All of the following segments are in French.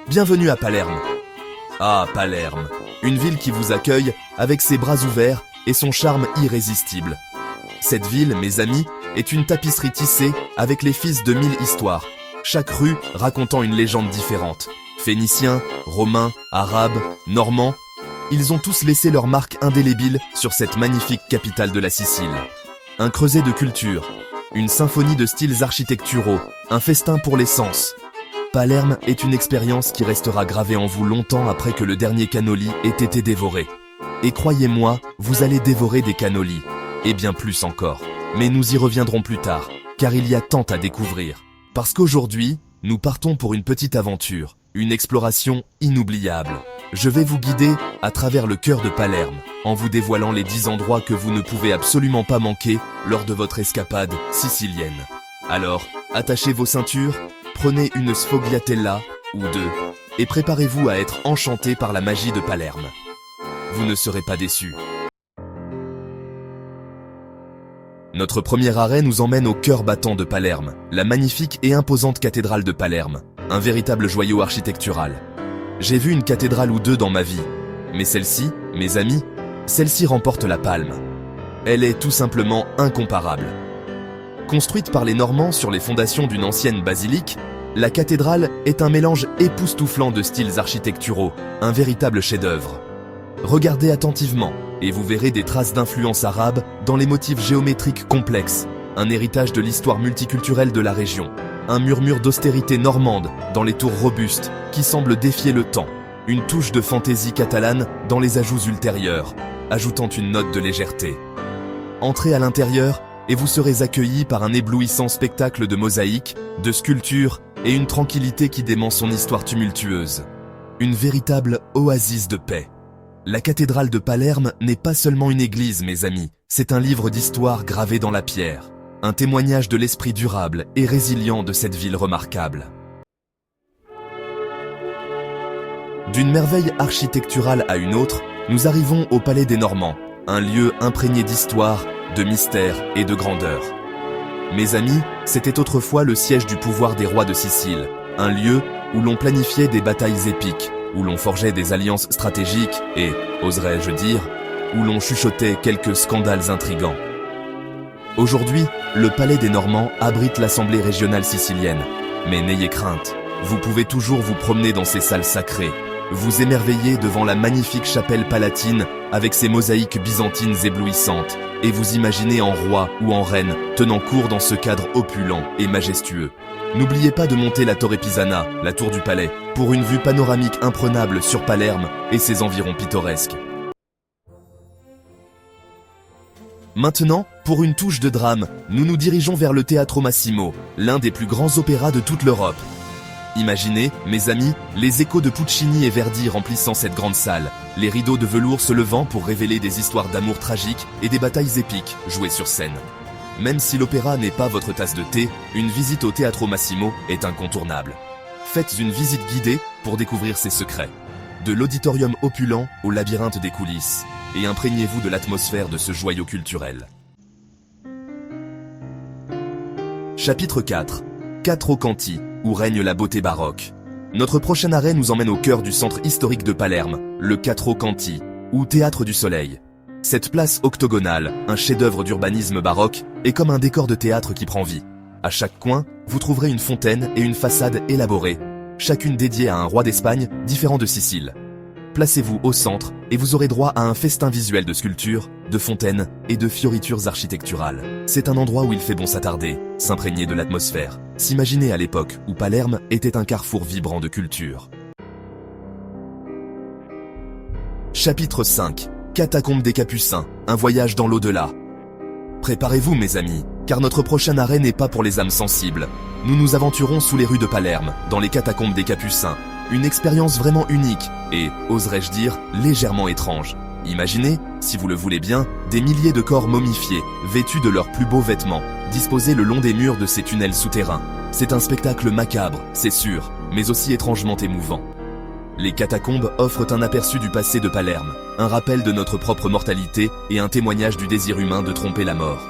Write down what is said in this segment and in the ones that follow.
Bienvenue à Palerme. Ah, Palerme, une ville qui vous accueille avec ses bras ouverts et son charme irrésistible. Cette ville, mes amis, est une tapisserie tissée avec les fils de 1000 histoires, chaque rue racontant une légende différente. Phéniciens, Romains, Arabes, Normands, ils ont tous laissé leur marque indélébile sur cette magnifique capitale de la Sicile. Un creuset de culture, une symphonie de styles architecturaux, un festin pour les sens. Palerme est une expérience qui restera gravée en vous longtemps après que le dernier cannoli ait été dévoré. Et croyez-moi, vous allez dévorer des cannolis, et bien plus encore. Mais nous y reviendrons plus tard, car il y a tant à découvrir. Parce qu'aujourd'hui, nous partons pour une petite aventure, une exploration inoubliable. Je vais vous guider à travers le cœur de Palerme, en vous dévoilant les 10 endroits que vous ne pouvez absolument pas manquer lors de votre escapade sicilienne. Alors, attachez vos ceintures, prenez une sfogliatella ou deux, et préparez-vous à être enchanté par la magie de Palerme. Vous ne serez pas déçus. Notre premier arrêt nous emmène au cœur battant de Palerme, la magnifique et imposante cathédrale de Palerme, un véritable joyau architectural. J'ai vu une cathédrale ou deux dans ma vie, mais celle-ci, mes amis, celle-ci remporte la palme. Elle est tout simplement incomparable. Construite par les Normands sur les fondations d'une ancienne basilique, la cathédrale est un mélange époustouflant de styles architecturaux, un véritable chef-d'œuvre. Regardez attentivement, et vous verrez des traces d'influence arabe dans les motifs géométriques complexes, un héritage de l'histoire multiculturelle de la région, un murmure d'austérité normande dans les tours robustes qui semblent défier le temps, une touche de fantaisie catalane dans les ajouts ultérieurs, ajoutant une note de légèreté. Entrez à l'intérieur et vous serez accueillis par un éblouissant spectacle de mosaïques, de sculptures et une tranquillité qui dément son histoire tumultueuse. Une véritable oasis de paix. La cathédrale de Palerme n'est pas seulement une église, mes amis, c'est un livre d'histoire gravé dans la pierre, un témoignage de l'esprit durable et résilient de cette ville remarquable. D'une merveille architecturale à une autre, nous arrivons au Palais des Normands, un lieu imprégné d'histoire, de mystère et de grandeur. Mes amis, c'était autrefois le siège du pouvoir des rois de Sicile, un lieu où l'on planifiait des batailles épiques, où l'on forgeait des alliances stratégiques et, oserais-je dire, où l'on chuchotait quelques scandales intrigants. Aujourd'hui, le Palais des Normands abrite l'Assemblée régionale sicilienne. Mais n'ayez crainte, vous pouvez toujours vous promener dans ces salles sacrées, vous émerveiller devant la magnifique chapelle palatine avec ses mosaïques byzantines éblouissantes, et vous imaginer en roi ou en reine tenant cours dans ce cadre opulent et majestueux. N'oubliez pas de monter la Torre Pisana, la tour du palais, pour une vue panoramique imprenable sur Palerme et ses environs pittoresques. Maintenant, pour une touche de drame, nous nous dirigeons vers le Teatro Massimo, l'un des plus grands opéras de toute l'Europe. Imaginez, mes amis, les échos de Puccini et Verdi remplissant cette grande salle, les rideaux de velours se levant pour révéler des histoires d'amour tragiques et des batailles épiques jouées sur scène. Même si l'opéra n'est pas votre tasse de thé, une visite au Teatro Massimo est incontournable. Faites une visite guidée pour découvrir ses secrets. De l'auditorium opulent au labyrinthe des coulisses, et imprégnez-vous de l'atmosphère de ce joyau culturel. Chapitre 4. Quattrocanti, où règne la beauté baroque. Notre prochain arrêt nous emmène au cœur du centre historique de Palerme, le Quattrocanti, ou Théâtre du Soleil. Cette place octogonale, un chef-d'œuvre d'urbanisme baroque, est comme un décor de théâtre qui prend vie. À chaque coin, vous trouverez une fontaine et une façade élaborée, chacune dédiée à un roi d'Espagne différent de Sicile. Placez-vous au centre et vous aurez droit à un festin visuel de sculptures, de fontaines et de fioritures architecturales. C'est un endroit où il fait bon s'attarder, s'imprégner de l'atmosphère, s'imaginer à l'époque où Palerme était un carrefour vibrant de culture. Chapitre 5. Catacombes des Capucins, un voyage dans l'au-delà. Préparez-vous mes amis, car notre prochain arrêt n'est pas pour les âmes sensibles. Nous nous aventurons sous les rues de Palerme, dans les catacombes des Capucins. Une expérience vraiment unique et, oserais-je dire, légèrement étrange. Imaginez, si vous le voulez bien, des milliers de corps momifiés, vêtus de leurs plus beaux vêtements, disposés le long des murs de ces tunnels souterrains. C'est un spectacle macabre, c'est sûr, mais aussi étrangement émouvant. Les catacombes offrent un aperçu du passé de Palerme, un rappel de notre propre mortalité et un témoignage du désir humain de tromper la mort.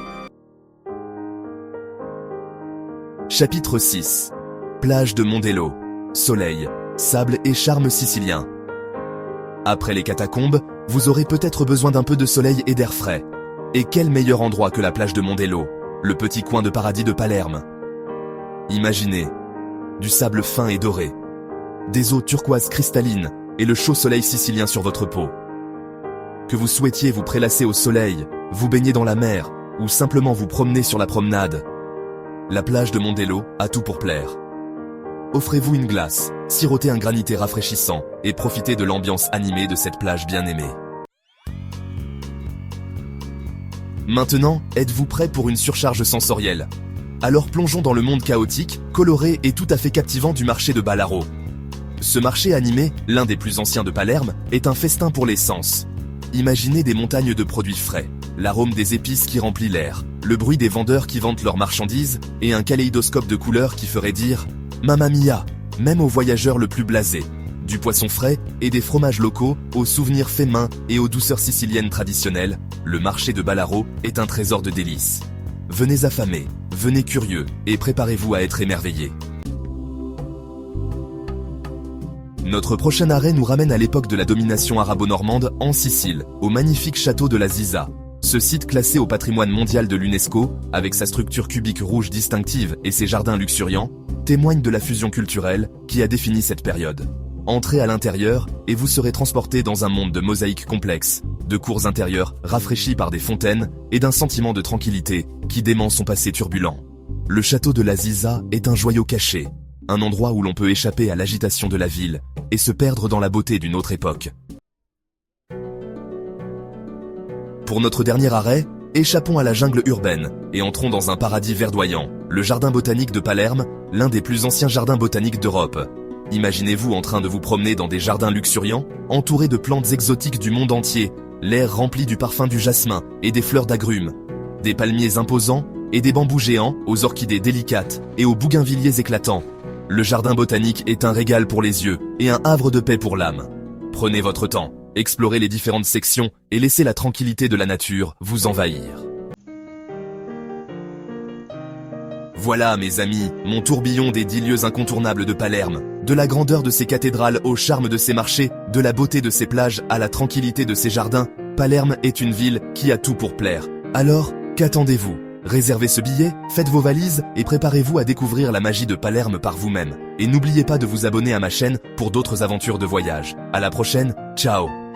Chapitre 6. Plage de Mondello. soleil, sable et charme sicilien. Après les catacombes, vous aurez peut-être besoin d'un peu de soleil et d'air frais. Et quel meilleur endroit que la plage de Mondello, le petit coin de paradis de Palerme. Imaginez, du sable fin et doré, des eaux turquoises cristallines et le chaud soleil sicilien sur votre peau. Que vous souhaitiez vous prélasser au soleil, vous baigner dans la mer ou simplement vous promener sur la promenade, la plage de Mondello a tout pour plaire. Offrez-vous une glace, sirotez un granité rafraîchissant et profitez de l'ambiance animée de cette plage bien aimée. Maintenant, êtes-vous prêt pour une surcharge sensorielle? Alors plongeons dans le monde chaotique, coloré et tout à fait captivant du marché de Ballarò. Ce marché animé, l'un des plus anciens de Palerme, est un festin pour les sens. Imaginez des montagnes de produits frais, l'arôme des épices qui remplit l'air, le bruit des vendeurs qui vendent leurs marchandises et un kaléidoscope de couleurs qui ferait dire « Mamma mia !» même aux voyageurs le plus blasés. Du poisson frais et des fromages locaux, aux souvenirs faits main et aux douceurs siciliennes traditionnelles, le marché de Ballarò est un trésor de délices. Venez affamés, venez curieux et préparez-vous à être émerveillés. Notre prochain arrêt nous ramène à l'époque de la domination arabo-normande en Sicile, au magnifique château de la Ziza. Ce site classé au patrimoine mondial de l'UNESCO, avec sa structure cubique rouge distinctive et ses jardins luxuriants, témoigne de la fusion culturelle qui a défini cette période. Entrez à l'intérieur et vous serez transporté dans un monde de mosaïques complexes, de cours intérieures rafraîchies par des fontaines et d'un sentiment de tranquillité qui dément son passé turbulent. Le château de la Ziza est un joyau caché, un endroit où l'on peut échapper à l'agitation de la ville et se perdre dans la beauté d'une autre époque. Pour notre dernier arrêt, échappons à la jungle urbaine et entrons dans un paradis verdoyant, le jardin botanique de Palerme, l'un des plus anciens jardins botaniques d'Europe. Imaginez-vous en train de vous promener dans des jardins luxuriants, entourés de plantes exotiques du monde entier, l'air rempli du parfum du jasmin et des fleurs d'agrumes, des palmiers imposants et des bambous géants aux orchidées délicates et aux bougainvilliers éclatants. Le jardin botanique est un régal pour les yeux et un havre de paix pour l'âme. Prenez votre temps, explorez les différentes sections et laissez la tranquillité de la nature vous envahir. Voilà, mes amis, mon tourbillon des 10 lieux incontournables de Palerme. De la grandeur de ses cathédrales au charme de ses marchés, de la beauté de ses plages à la tranquillité de ses jardins, Palerme est une ville qui a tout pour plaire. Alors, qu'attendez-vous? Réservez ce billet, faites vos valises et préparez-vous à découvrir la magie de Palerme par vous-même. Et n'oubliez pas de vous abonner à ma chaîne pour d'autres aventures de voyage. À la prochaine, ciao!